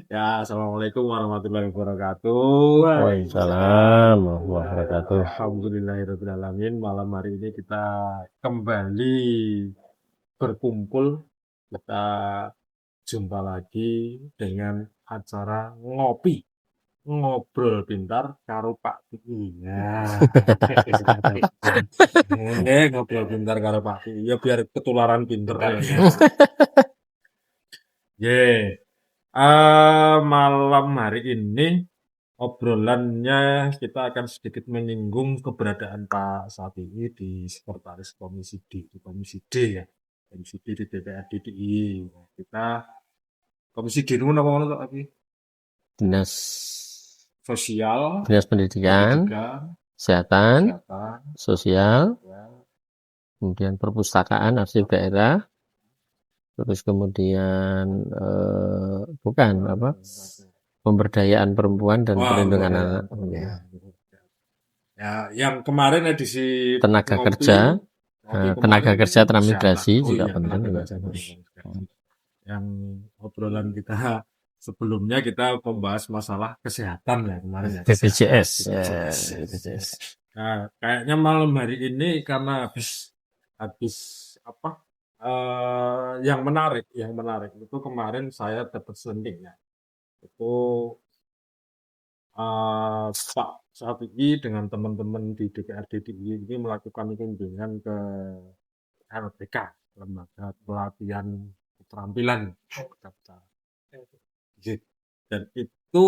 Ya, assalamualaikum warahmatullahi wabarakatuh. Waalaikumsalam warahmatullahi wabarakatuh. Alhamdulillahirrahmanirrahim. Malam hari ini kita kembali berkumpul. Kita jumpa lagi dengan acara ngobrol pintar karo Pak Tiki. Ya, ngobrol pintar karo Pak Tiki. Ya biar ketularan pinter ya. Malam hari ini obrolannya kita akan sedikit menyinggung keberadaan Pak Safi'i di sekretaris Komisi D, di Komisi D ya, Komisi D di DPRD DIY. Kita Komisi D itu apa ngono Pak Safi'i? Dinas Sosial, Pendidikan, pendidikan, Kesehatan, kesehatan, Sosial, ya, kemudian Perpustakaan, Arsip Daerah, terus kemudian bukan apa pemberdayaan perempuan dan Wah, perlindungan ya, anak, ya. Ya, yang kemarin edisi tenaga ngopi, kerja, ngopi tenaga kemarin kerja transmigrasi kesehatan. Oh juga iya, penting tenaga juga. kerja transmigrasi. Yang obrolan kita sebelumnya kita membahas masalah kesehatan ya kemarin ya. BPJS, BPJS. Nah, kayaknya malam hari ini karena habis apa yang menarik itu kemarin saya dapat sending ya. Itu Pak Safi'i dengan teman-teman di DPRD DIY ini melakukan kunjungan ke LPK, Lembaga Pelatihan Keterampilan. Dan itu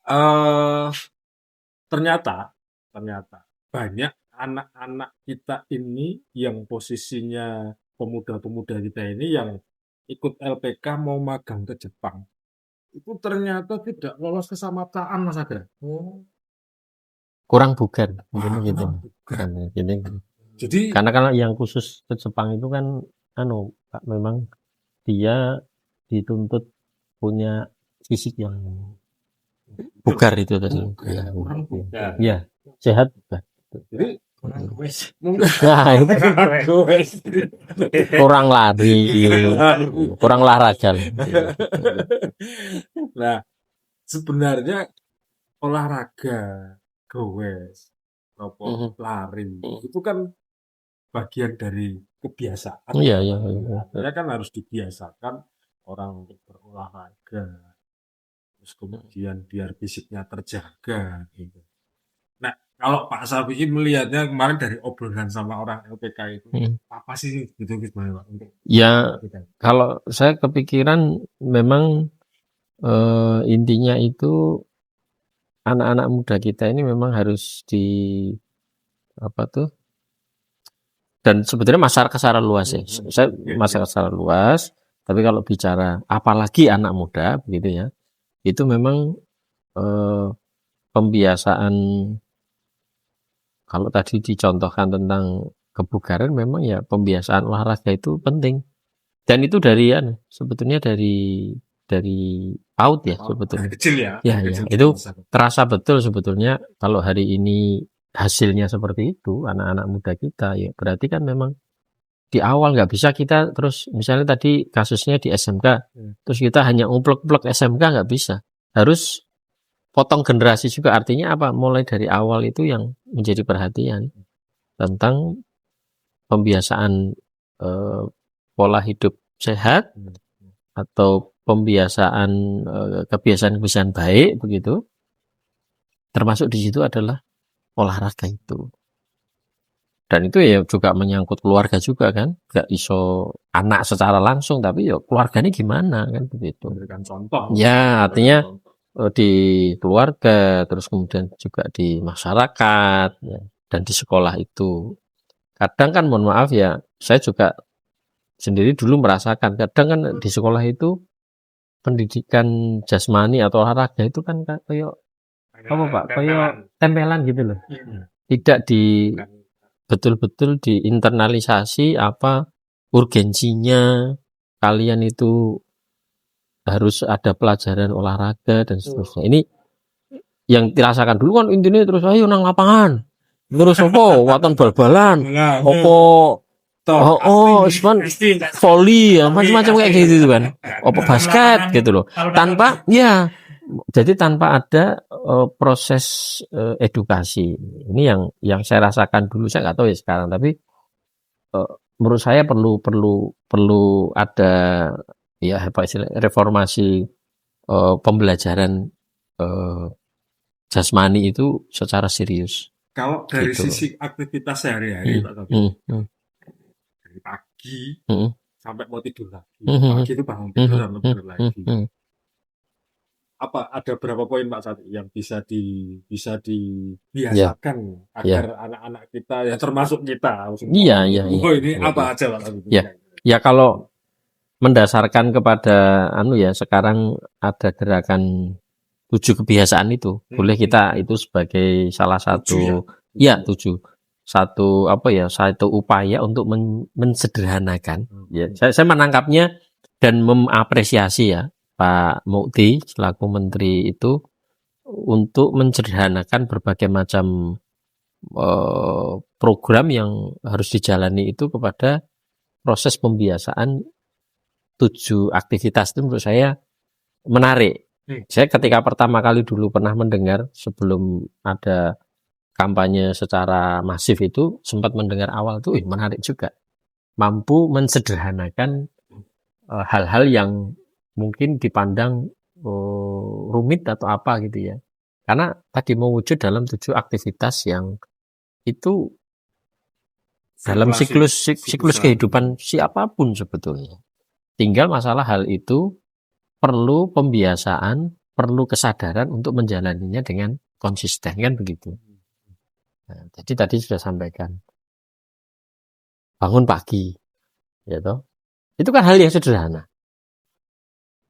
eh ternyata banyak anak-anak kita ini yang posisinya pemuda-pemuda kita ini yang ikut LPK mau magang ke Jepang. Itu ternyata tidak lolos kesamaptaan Mas Agra. Kurang bugar, mungkin gitu. Bukan. Gini. Jadi Karena kalau yang khusus ke Jepang itu kan, Pak, memang dia dituntut punya fisik yang bugar itu tadi. Ya, kurang bugar. ya, sehat bugar. Jadi Nah, itu kurang lari, kurang olahraga. Nah, sebenarnya olahraga, goes, lari, itu kan bagian dari kebiasaan. Iya. Artinya kan harus dibiasakan orang untuk berolahraga. Terus kemudian biar fisiknya terjaga gitu. Nah, kalau Pak Safi'i melihatnya kemarin dari obrolan sama orang LPK itu, apa sih gitu gimana Pak? Ya, kalau saya kepikiran memang intinya itu anak-anak muda kita ini memang harus di apa tuh, dan sebetulnya masyarakat secara luas ya. Saya masyarakat secara luas, tapi kalau bicara apalagi anak muda begitu ya, itu memang pembiasaan. Kalau tadi dicontohkan tentang kebugaran, memang ya pembiasaan olahraga itu penting. Dan itu sebetulnya dari PAUD ya sebetulnya. Kecil ya. Ya, itu terasa betul sebetulnya kalau hari ini hasilnya seperti itu anak-anak muda kita, ya berarti kan memang di awal nggak bisa kita terus misalnya tadi kasusnya di SMK, terus kita hanya umplek-umplek SMK, nggak bisa. Harus potong generasi juga, artinya apa? Mulai dari awal itu yang menjadi perhatian tentang pembiasaan pola hidup sehat atau pembiasaan kebiasaan-kebiasaan baik begitu. Termasuk di situ adalah olahraga itu. Dan itu ya juga menyangkut keluarga juga kan, nggak iso anak secara langsung, tapi ya keluarganya gimana kan begitu. Memberikan contoh. Ya, artinya di keluarga, terus kemudian juga di masyarakat, ya, dan di sekolah itu. Kadang kan mohon maaf ya, saya juga sendiri dulu merasakan, kadang kan di sekolah itu pendidikan jasmani atau olahraga itu kan kayak apa Pak, kayak tempelan gitu loh. Tidak di betul-betul diinternalisasi apa urgensinya kalian itu harus ada pelajaran olahraga dan seterusnya. Ini yang dirasakan dulu kan intinya terus ayo nang lapangan. Terus apa? Waton bal-balan. Apa Cuman volley ya, macam-macam kayak gitu kan. Apa basket gitu loh. Tanpa jadi tanpa ada proses edukasi. Ini yang saya rasakan dulu, saya nggak tahu ya sekarang, tapi menurut saya perlu ada ya apa istilah reformasi pembelajaran jasmani itu secara serius. Kalau dari Gitu. sisi aktivitas sehari-hari, Pak Taufik, dari pagi sampai mau tidur lagi, pagi itu bangun tidur dan tidur lagi. Apa ada berapa poin Pak Sati yang bisa dibiasakan agar anak-anak kita ya termasuk kita ini apa aja Pak Sati? Ya kalau mendasarkan kepada sekarang ada gerakan 7 kebiasaan itu, boleh kita itu sebagai salah satu 7 satu upaya untuk mensederhanakan. Ya, saya menangkapnya dan mengapresiasi ya Pak Mukti selaku menteri itu untuk menyederhanakan berbagai macam program yang harus dijalani itu kepada proses pembiasaan 7 aktivitas itu menurut saya menarik. Saya ketika pertama kali dulu pernah mendengar sebelum ada kampanye secara masif itu sempat mendengar awal tuh menarik juga. Mampu mensederhanakan hal-hal yang mungkin dipandang rumit atau apa gitu ya. Karena tadi mewujud dalam 7 aktivitas yang itu dalam siklus kehidupan siapapun sebetulnya. Tinggal masalah hal itu perlu pembiasaan, perlu kesadaran untuk menjalaninya dengan konsisten, kan begitu. Nah, jadi tadi sudah sampaikan bangun pagi, ya toh. Itu kan hal yang sederhana.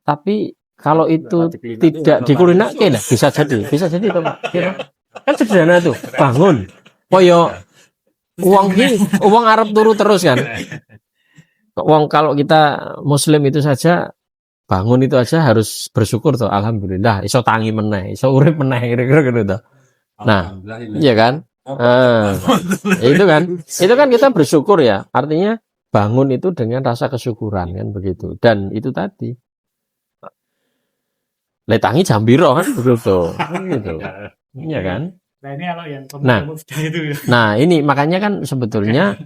Tapi kalau itu tidak dikulinakan, bisa jadi toh, ya, kan sederhana tuh, bangun. Koyo uang Arab turu terus kan. Uang kalau kita Muslim itu saja bangun itu aja harus bersyukur tuh, alhamdulillah iso tangi meneh, iso urip meneh kira-kira gitu tuh. Nah, iya kan? Itu kan kita bersyukur ya. Artinya bangun itu dengan rasa kesyukuran kan begitu. Dan itu tadi letangi jam biro kan begitu. Gitu. Iya kan? Nah, ini kalau yang pemuda itu ya. Nah, ini makanya kan sebetulnya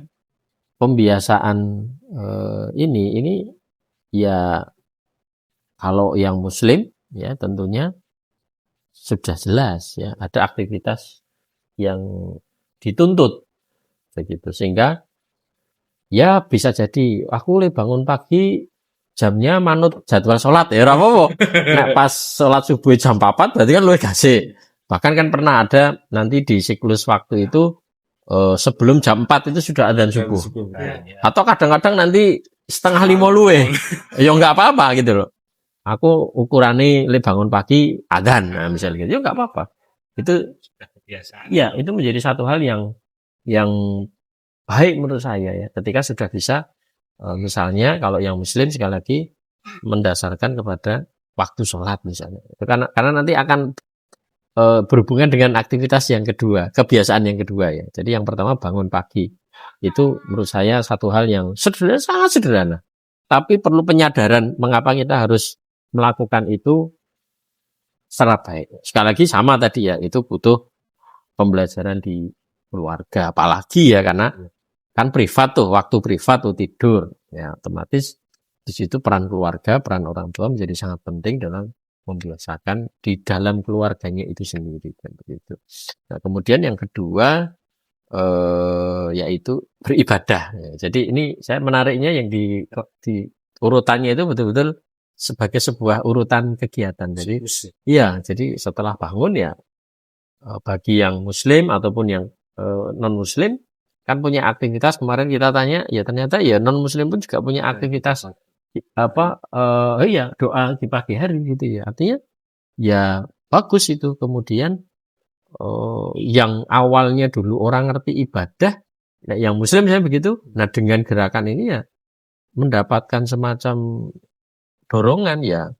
pembiasaan ini ya kalau yang Muslim ya tentunya sudah jelas ya ada aktivitas yang dituntut begitu, sehingga ya bisa jadi aku bangun pagi jamnya manut jadwal sholat ya ora apa-apa. Nah, pas sholat subuh jam 4 berarti kan luwih gasik. Bahkan kan pernah ada nanti di siklus waktu itu sebelum jam 4 itu sudah adzan subuh. Atau kadang-kadang nanti setengah 5 luwih. Ya enggak apa-apa gitu loh. Aku ukurannya bangun pagi adzan, nah misalnya gitu, ya nggak apa-apa. Itu kebiasaan. Ya, itu menjadi satu hal yang baik menurut saya ya. Ketika sudah bisa, misalnya kalau yang Muslim sekali lagi mendasarkan kepada waktu sholat misalnya. Karena nanti akan berhubungan dengan aktivitas yang kedua, kebiasaan yang kedua ya. Jadi yang pertama bangun pagi itu menurut saya satu hal yang sederhana, sangat sederhana. Tapi perlu penyadaran mengapa kita harus melakukan itu secara baik. Sekali lagi sama tadi ya, itu butuh pembelajaran di keluarga, apalagi ya karena kan privat tuh, waktu privat tuh tidur, ya otomatis di situ peran keluarga, peran orang tua menjadi sangat penting dalam membiasakan di dalam keluarganya itu sendiri kan begitu. Nah, kemudian yang kedua yaitu beribadah. Ya, jadi ini saya menariknya yang di urutannya itu betul-betul sebagai sebuah urutan kegiatan. Jadi iya, jadi setelah bangun ya bagi yang Muslim ataupun yang non Muslim kan punya aktivitas. Kemarin kita tanya ya ternyata ya non Muslim pun juga punya aktivitas doa di pagi hari gitu ya. Artinya ya bagus itu. Kemudian yang awalnya dulu orang ngerti ibadah, yang Muslim saya begitu. Nah dengan gerakan ini ya mendapatkan semacam dorongan ya,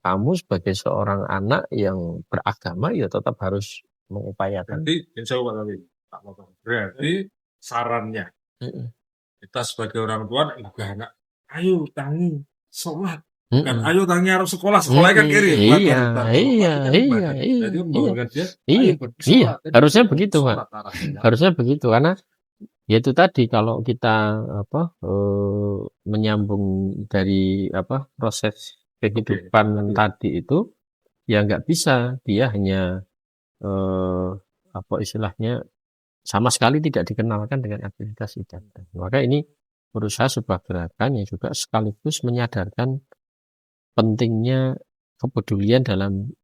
kamu sebagai seorang anak yang beragama ya tetap harus mengupayakan. Berarti sarannya Kita sebagai orang tua juga anak, ayo tangi sholat, kan ayo tangi harus sekolah kan kiri. Iya. Jadi membangunkan dia, Iya, ayo bersolat. harusnya begitu, Pak. Sholat arahnya. Harusnya begitu karena ya itu tadi kalau kita menyambung dari proses kehidupan tadi itu ya nggak bisa, dia hanya istilahnya sama sekali tidak dikenalkan dengan aktivitas ibadah. Maka ini menurut saya sebuah gerakan yang juga sekaligus menyadarkan pentingnya kepedulian dalam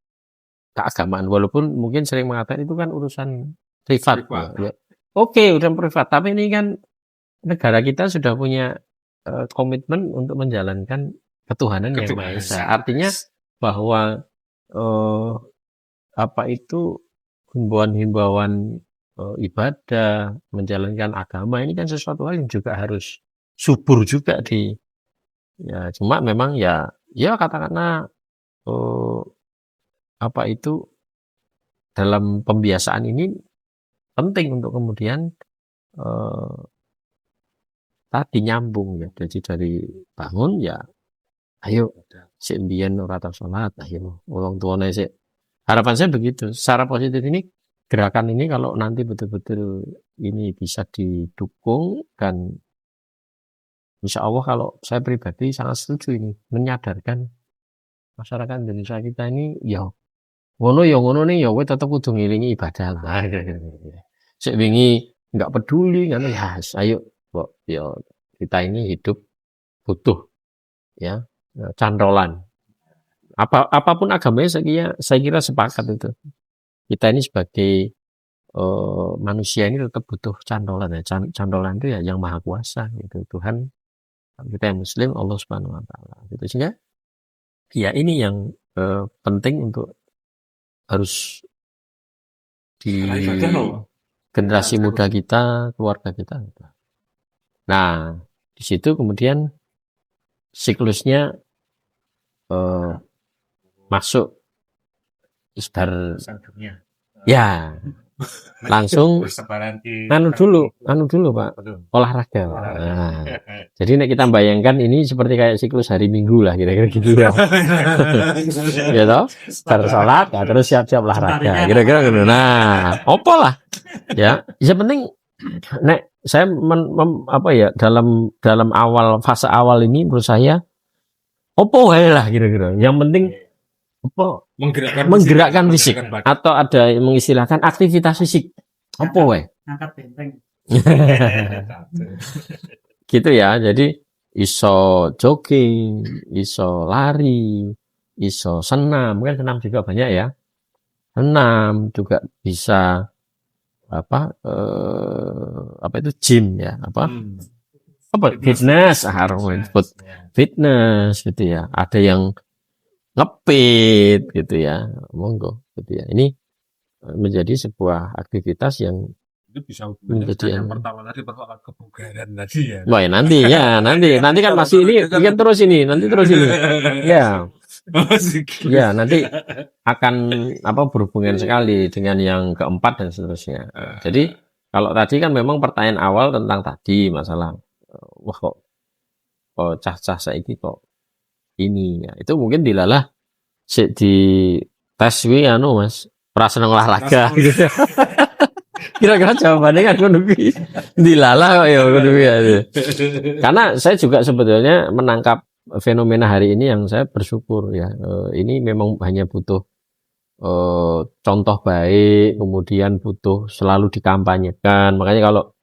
keagamaan, walaupun mungkin sering mengatakan itu kan urusan privat. Ya. Oke, urusan privat, tapi ini kan negara kita sudah punya komitmen untuk menjalankan ketuhanan yang Maha Esa. Artinya bahwa himbauan-himbauan ibadah, menjalankan agama ini kan sesuatu hal yang juga harus subur juga ya cuma memang ya katakanlah dalam pembiasaan ini penting untuk kemudian tadi nyambung ya, jadi dari bangun ya ayo sik mbiyen ora tau salat, ayo wong tuane sik. Harapan saya begitu. Secara positif ini gerakan ini kalau nanti betul-betul ini bisa didukung dan insya Allah kalau saya pribadi sangat setuju ini menyadarkan masyarakat Indonesia kita ini ya ngono nih ya kowe tetep kudu ngilingi ibadah lah. Sik wingi enggak peduli kan ya ayo kok ya kita ini hidup butuh ya cantolan. Apapun agamanya saya kira sepakat itu. Kita ini sebagai manusia ini tetap butuh cantolan ya. Cantolan itu ya yang maha kuasa gitu, Tuhan kita yang muslim Allah Subhanahu wa taala gitu. Sehingga ya ini yang penting untuk harus di generasi muda kita, keluarga kita. Nah, di situ kemudian siklusnya masuk isbar ya langsung anu dulu Pak, olahraga Pak. Nah, jadi nek kita bayangkan ini seperti kayak siklus hari Minggu lah kira-kira gitu ya. Ya toh, bersolat ya, terus siap-siap olahraga kira-kira gitu. Nah, opo lah ya. Yang penting nek saya dalam fase awal ini menurut saya opo wae lah kira-kira. Yang penting menggerakkan fisik atau ada yang mengistilahkan aktivitas fisik. Apa wae? Angkat benteng. Gitu ya. Jadi iso jogging, iso lari, iso senam. Kan senam juga banyak ya. Senam juga bisa itu gym ya, fitness, fitness gitu ya. Ada yang ngepit gitu ya, monggo gitu ya. Ini menjadi sebuah aktivitas yang itu bisa menjadi yang pertama tadi persoalan kebugaran tadi ya. Wah, nanti kan masih ini kan terus ini ya. Ya, nanti akan berhubungan sekali dengan yang keempat dan seterusnya. Jadi kalau tadi kan memang pertanyaan awal tentang tadi masalah wah kok cah-cah saiki kok ini ya, itu mungkin dilalah di tes Mas ora seneng olahraga gitu. Kira-kira jawabannya kan ngono kuwi. Dilalah kok ya ngono kuwi. Karena saya juga sebetulnya menangkap fenomena hari ini yang saya bersyukur ya. Ini memang hanya butuh contoh baik, kemudian butuh selalu dikampanyekan. Makanya kalau